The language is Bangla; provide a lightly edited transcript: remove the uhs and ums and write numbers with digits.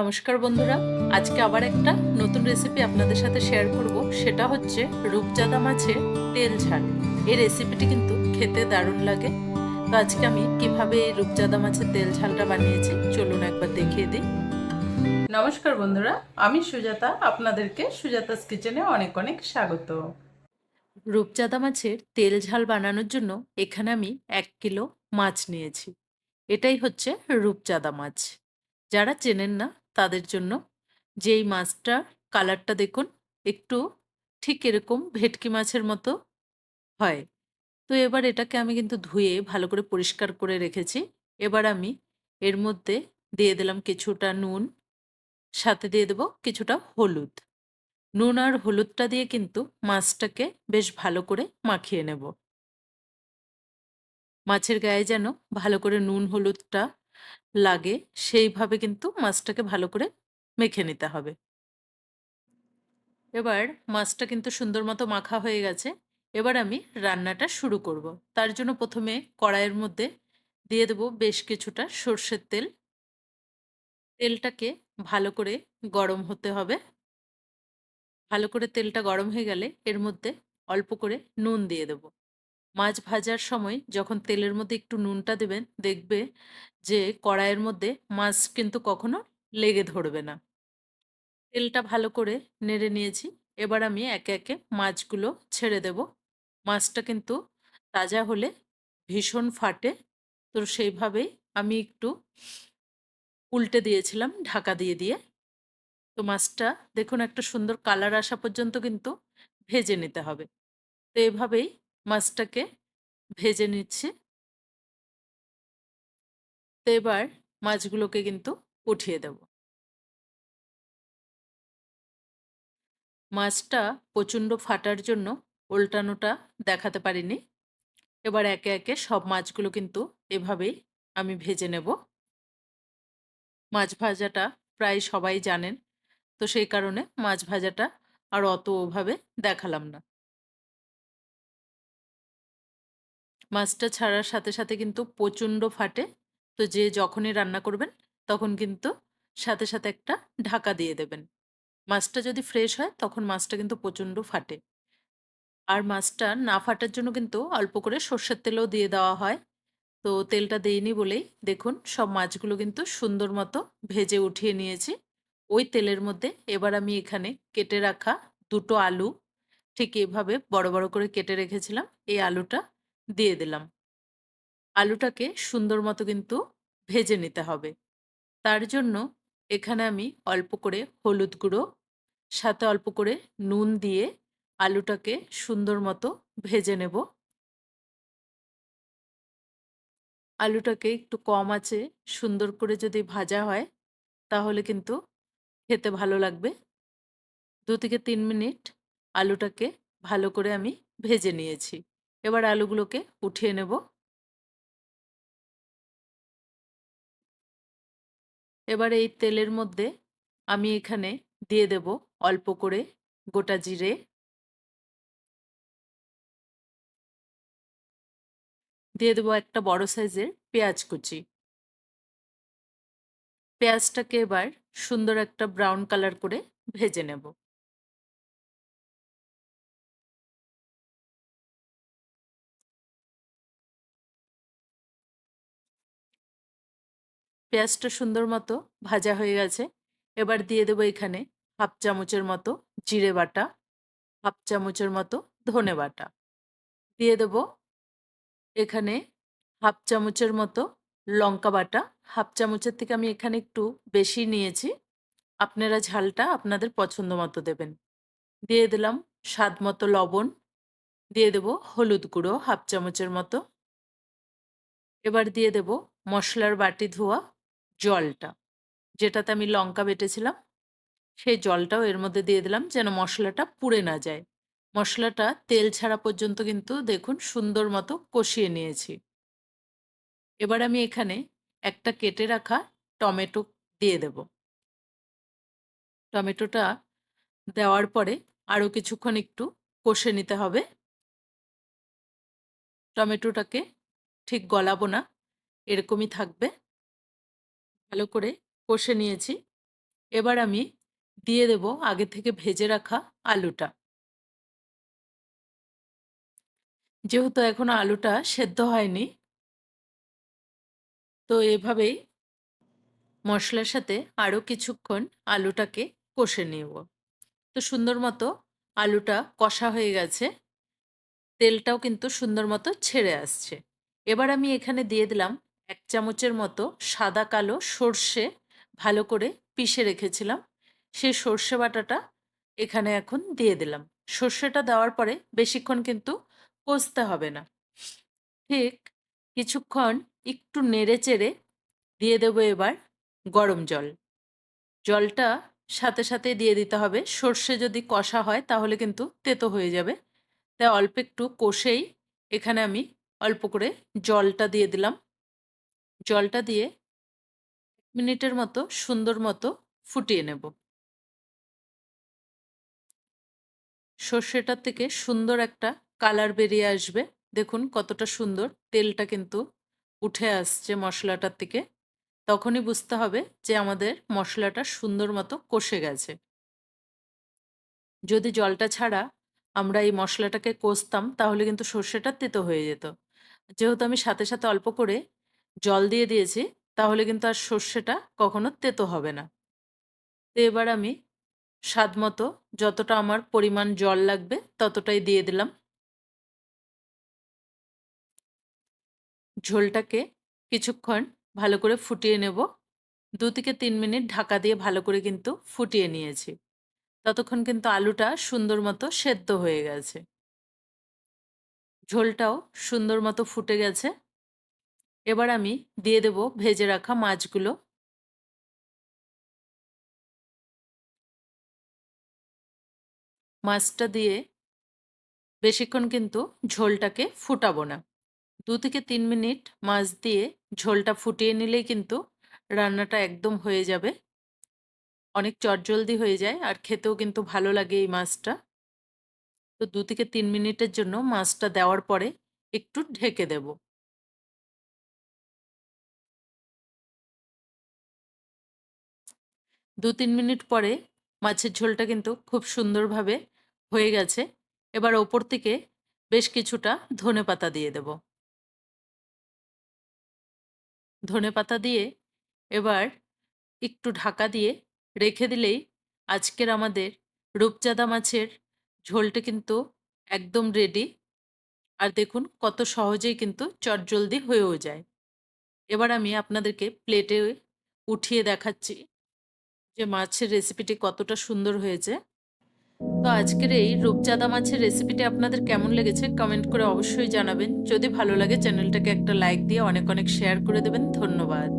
নমস্কার বন্ধুরা, আজকে আবার একটা নতুন রেসিপি আপনাদের সাথে শেয়ার করব। সেটা হচ্ছে রূপচাঁদা মাছের তেল ঝাল। এই রেসিপিটি কিন্তু খেতে দারুণ লাগে। তো আজকে আমি কিভাবে এই রূপচাঁদা মাছের তেল ঝালটা বানিয়েছি চলুন একবার দেখিয়ে দিই। নমস্কার বন্ধুরা, আমি সুজাতা, আপনাদেরকে সুজাতাস কিচেনে অনেক অনেক স্বাগত। রূপচাঁদা মাছের তেল ঝাল বানানোর জন্য এখানে আমি 1 কিলো মাছ নিয়েছি। এটাই হচ্ছে রূপচাঁদা মাছ। যারা চেনেন না তাদের জন্য, যেই মাছটা কালারটা দেখুন একটু ঠিক এরকম ভেটকি মাছের মতো হয়। তো এবার এটাকে আমি কিন্তু ধুয়ে ভালো করে পরিষ্কার করে রেখেছি। এবার আমি এর মধ্যে দিয়ে দিলাম কিছুটা নুন, সাথে দিয়ে দেব কিছুটা হলুদ। নুন আর হলুদটা দিয়ে কিন্তু মাছটাকে বেশ ভালো করে মাখিয়ে নেব। মাছের গায়ে যেন ভালো করে নুন হলুদটা লাগে, সেইভাবে কিন্তু মাছটাকে ভালো করে মেখে নিতে হবে। এবার মাছটা কিন্তু সুন্দর মতো মাখা হয়ে গেছে। এবার আমি রান্নাটা শুরু করব। তার জন্য প্রথমে কড়াইয়ের মধ্যে দিয়ে দেব বেশ কিছুটা সর্ষের তেল। তেলটাকে ভালো করে গরম হতে হবে। ভালো করে তেলটা গরম হয়ে গেলে এর মধ্যে অল্প করে নুন দিয়ে দেব। মাছ ভাজার সময় যখন তেলের মধ্যে একটু নুনটা দেবেন, দেখবে যে কড়াইয়ের মধ্যে মাছ কিন্তু কখনো লেগে ধরবে না। তেলটা ভালো করে নেড়ে নিয়েছি। এবার আমি একে একে মাছগুলো ছেড়ে দেব। মাছটা কিন্তু তাজা হলে ভীষণ ফাটে। তো সেইভাবেই আমি একটু উল্টে দিয়েছিলাম ঢাকা দিয়ে দিয়ে। তো মাছটা দেখুন একটা সুন্দর কালার আসা পর্যন্ত কিন্তু ভেজে নিতে হবে। তো এভাবেই মাছটাকে ভেজে নিচ্ছি। তো এবার মাছগুলোকে কিন্তু উঠিয়ে দেব। মাছটা প্রচণ্ড ফাটার জন্য উল্টানোটা দেখাতে পারিনি। এবার একে একে সব মাছগুলো কিন্তু এভাবেই আমি ভেজে নেব। মাছ ভাজাটা প্রায় সবাই জানেন। তো সেই কারণে মাছ ভাজাটা আর অত ওভাবে দেখালাম না। মাছটা ছাড়ার সাথে সাথে কিন্তু প্রচণ্ড ফাটে। তো যে যখনই রান্না করবেন তখন কিন্তু সাথে সাথে একটা ঢাকা দিয়ে দেবেন। মাছটা যদি ফ্রেশ হয় তখন মাছটা কিন্তু প্রচণ্ড ফাটে। আর মাছটা না ফাটার জন্য কিন্তু অল্প করে সর্ষের তেলও দিয়ে দেওয়া হয়। তো তেলটা দেইনি বলেই দেখুন সব মাছগুলো কিন্তু সুন্দর মতো ভেজে উঠিয়ে নিয়েছি। ওই তেলের মধ্যে এবার আমি এখানে কেটে রাখা 2টো আলু ঠিক এভাবে বড় বড় করে কেটে রেখেছিলাম, এই আলুটা দিয়ে দিলাম। আলুটাকে সুন্দর মতো কিন্তু ভেজে নিতে হবে। তার জন্য এখানে আমি অল্প করে হলুদ গুঁড়ো, সাথে অল্প করে নুন দিয়ে আলুটাকে সুন্দর মতো ভেজে নেব। আলুটাকে একটু কম আঁচে সুন্দর করে যদি ভাজা হয় তাহলে কিন্তু খেতে ভালো লাগবে। 2 থেকে 3 মিনিট আলুটাকে ভালো করে আমি ভেজে নিয়েছি। এবার আলুগুলোকে উঠিয়ে নেব। এবার এই তেলের মধ্যে আমি এখানে দিয়ে দেব অল্প করে গোটা জিরে, দিয়ে দেব একটা বড় সাইজের পেঁয়াজ কুচি। পেঁয়াজটাকে এবার সুন্দর একটা ব্রাউন কালার করে ভেজে নেব। পেঁয়াজটা সুন্দর মতো ভাজা হয়ে গেছে। এবার দিয়ে দেব এখানে হাফ চামচের মতো জিরে বাটা, হাফ চামচের মতো ধনে বাটা। দিয়ে দেব এখানে হাফ চামচের মতো লঙ্কা বাটা। হাফ চামচের থেকে আমি এখানে একটু বেশি নিয়েছি। আপনারা ঝালটা আপনাদের পছন্দ মতো দেবেন। দিয়ে দিলাম স্বাদ মতো লবণ, দিয়ে দেব হলুদ গুঁড়ো হাফ চামচের মতো। এবার দিয়ে দেব মশলার বাটি ধোয়া জলটা, যেটাতে আমি লঙ্কা বেটেছিলাম, সেই জলটাও এর মধ্যে দিয়ে দিলাম যেন মশলাটা পুড়ে না যায়। মশলাটা তেল ছাড়া পর্যন্ত কিন্তু দেখুন সুন্দর মতো কষিয়ে নিয়েছি। এবার আমি এখানে একটা কেটে রাখা টমেটো দিয়ে দেব। টমেটোটা দেওয়ার পরে আরও কিছুক্ষণ একটু কষে নিতে হবে। টমেটোটাকে ঠিক গলাবো না, এরকমই থাকবে। ভালো করে কষে নিয়েছি। এবার আমি দিয়ে দেব আগে থেকে ভেজে রাখা আলুটা। যেহেতু এখনো আলুটা সেদ্ধ হয়নি, তো এভাবেই মশলার সাথে আরও কিছুক্ষণ আলুটাকে কষে নেব। তো সুন্দর মতো আলুটা কষা হয়ে গেছে, তেলটাও কিন্তু সুন্দর মতো ছেড়ে আসছে। এবার আমি এখানে দিয়ে দিলাম ১ চামচের মতো সাদা কালো সর্ষে ভালো করে পিষে রেখেছিলাম। সেই সর্ষে বাটাটা এখানে এখন দিয়ে দিলাম। সর্ষেটা দেওয়ার পরে বেশিক্ষণ কিন্তু কষতে হবে না। ঠিক কিছুক্ষণ একটু নেড়ে-চেড়ে দিয়ে দেব এবার গরম জল। জলটা সাথে, সাথেই দিয়ে দিতে হবে। সর্ষে যদি কষা হয় তাহলে কিন্তু তেতো হয়ে যাবে। তাই অল্প একটু কষেই এখানে আমি অল্প করে জলটা দিয়ে দিলাম। জলটা দিয়ে ১ মিনিটের মতো সুন্দর মতো ফুটিয়ে নেব। সর্ষেটার থেকে সুন্দর একটা কালার বেরিয়ে আসবে। দেখুন কতটা সুন্দর তেলটা কিন্তু উঠে আসছে মশলাটার থেকে। তখনই বুঝতে হবে যে আমাদের মশলাটা সুন্দর মতো কষে গেছে। যদি জলটা ছাড়া আমরা এই মশলাটাকে কষতাম তাহলে কিন্তু সর্ষেটা তেতো হয়ে যেত। যেহেতু আমি সাথে, সাথে অল্প করে জল দিয়ে দিয়েছি, তাহলে কিন্তু আর সর্ষেটা কখনো তেতো হবে না। তো এবার আমি স্বাদমতো যতটা আমার পরিমাণ জল লাগবে ততটাই দিয়ে দিলাম। ঝোলটাকে কিছুক্ষণ ভালো করে ফুটিয়ে নেব। ২ থেকে ৩ মিনিট ঢাকা দিয়ে ভালো করে কিন্তু ফুটিয়ে নিয়েছি। ততক্ষণ কিন্তু আলুটা সুন্দর মতো সেদ্ধ হয়ে গেছে। ঝোলটাও সুন্দর মতো ফুটে গেছে। এবার আমি দিয়ে দেব ভেজে রাখা মাছগুলো। মাছটা দিয়ে বেশিক্ষণ কিন্তু ঝোলটাকে ফুটাবো না। ২ থেকে ৩ মিনিট মাছ দিয়ে ঝোলটা ফুটিয়ে নিলেই কিন্তু রান্নাটা একদম হয়ে যাবে। অনেক চটজলদি হয়ে যায় আর খেতেও কিন্তু ভালো লাগে এই মাছটা। তো ২ থেকে ৩ মিনিটের জন্য মাছটা দেওয়ার পরে একটু ঢেকে দেব। ২-৩ মিনিট পরে মাছের ঝোলটা কিন্তু খুব সুন্দরভাবে হয়ে গেছে। এবার ওপর থেকে বেশ কিছুটা ধনেপাতা দিয়ে দেব। ধনেপাতা দিয়ে এবার একটু ঢাকা দিয়ে রেখে দিলেই আজকের আমাদের রূপচাঁদা মাছের ঝোলটা কিন্তু একদম রেডি। আর দেখুন কত সহজেই কিন্তু চটজলদি হয়েও যায়। এবার আমি আপনাদেরকে প্লেটে উঠিয়ে দেখাচ্ছি যে মাছের রেসিপিটি কতটা সুন্দর হয়েছে। তো আজকের এই রূপচাঁদা মাছের রেসিপিটি আপনাদের কেমন লেগেছে কমেন্ট করে অবশ্যই জানাবেন। যদি ভালো লাগে চ্যানেলটাকে একটা লাইক দিয়ে অনেক অনেক শেয়ার করে দেবেন। ধন্যবাদ।